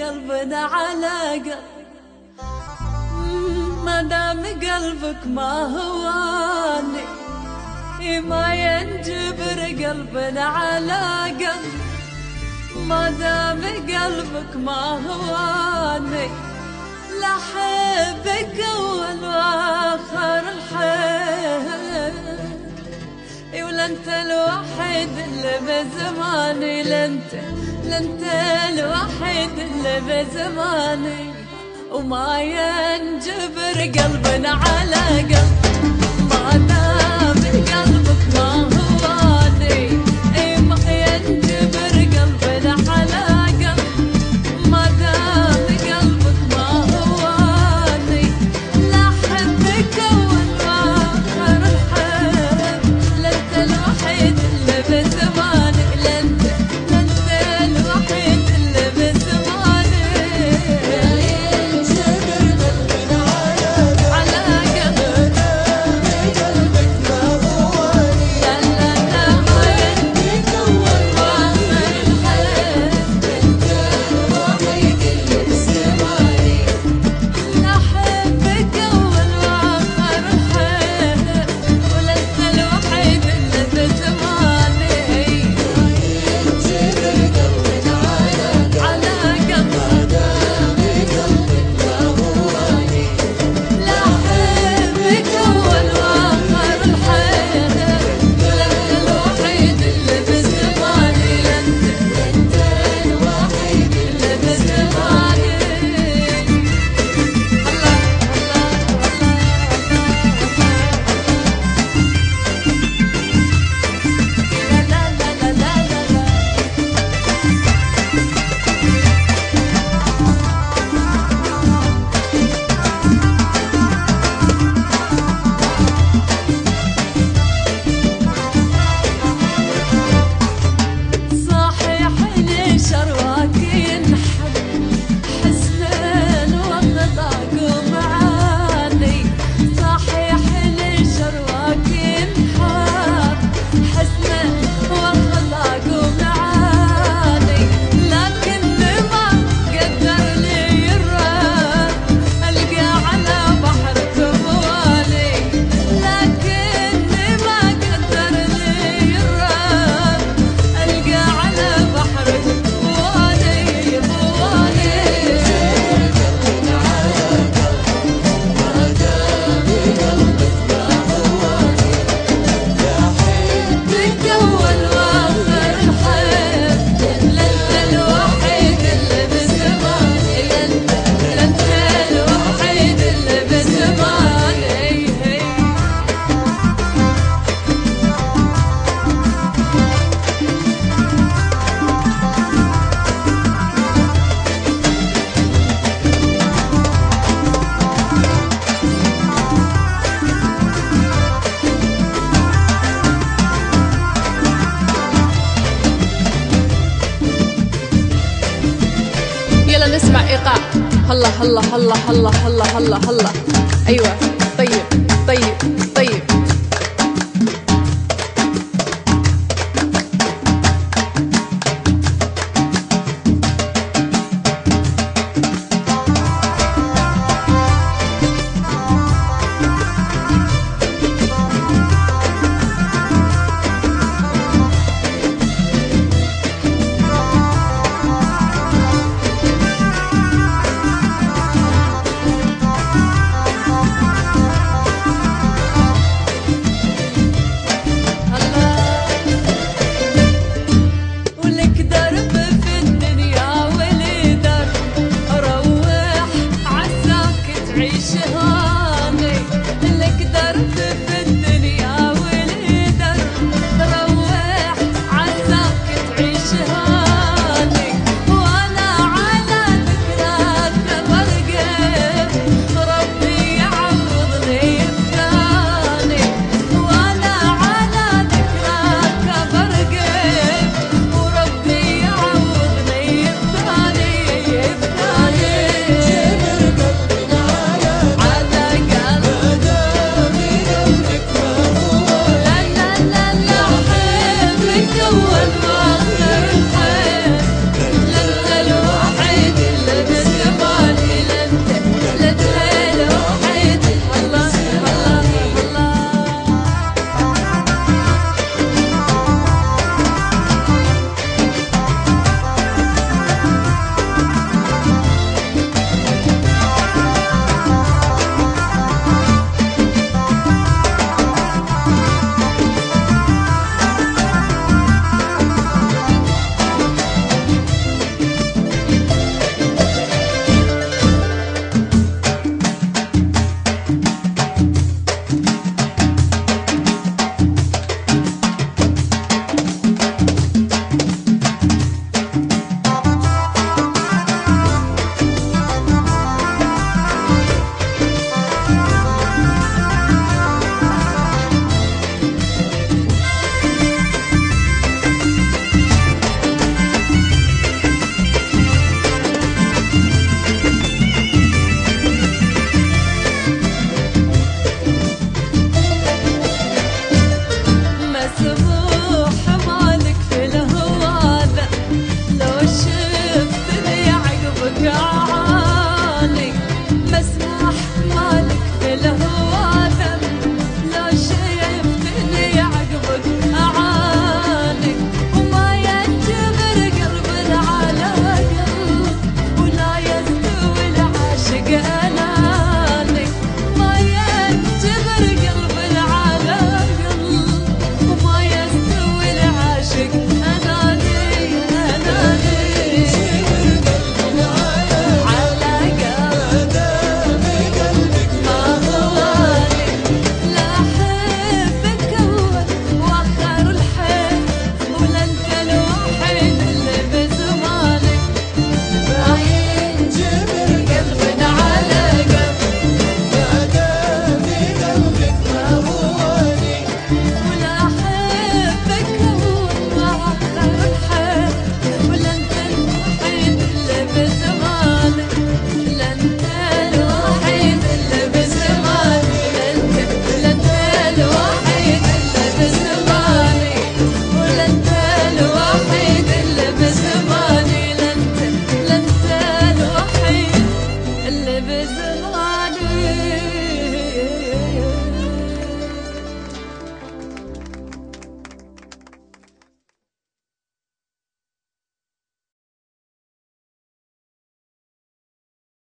قلبنا على قلب، ما دام قلبك ما هواني ما ينجبر قلبنا على قلب، ما دام قلبك ما هواني لا حبك اول واخر الحب، ولا انت الوحيد اللي بزماني، لا انت الوحيد اللي بزماني، وما ينجبر قلبنا على قلب، ما دام قلبك ما هواني ما ينجبر قلبنا على قلب، ما دام قلبك ما هواني لا حبك اول واخر الحب، لا انت الوحيد اللي بزماني، لا انت الوحيد اللي بزماني، على قلب قلبك ما هواني، لا لا لا ما ينجبر اول واخر الحب، انت الوحيد اللي بزماني، لا حبك اول واخر الحب، ولا انت الوحيد اللي بزماني، على قلب لا حبك اول واخر الحب، ولا انت الوحيد اللي بزماني، لا انت الوحيد اللي بزماني، الله لا لا لا لا لا لا. صحيح لي شرواك ينحب حسنين واخلاق ومعاني، صحيح لي شرواك ينحب حسنين واخلاق ومعاني، لكن ما قدر لي الرب القى على بحرك موالي، لكن ما قدر لي الرب القى على بحرك موالي موالي، بك اول واخر الحب، لا انت الوحيد اللي بزماني، لا انت الوحيد اللي بزماني، يلا نسمع ايقاع. هلا هلا هلا هلا هلا هلا هلا، ايوه طيب طيب طيب. ولك درب في الدنيا ولي درب، روح عساك تعيش هاني، لك درب في الدنيا ولي درب، روح عساك تعيش هاني، وانا على ذكراك برقب ربي يعوضني الثاني، وانا على ذكراك برقب وربي يعوضني الثاني على قلب، لا لا لا لا حبك اول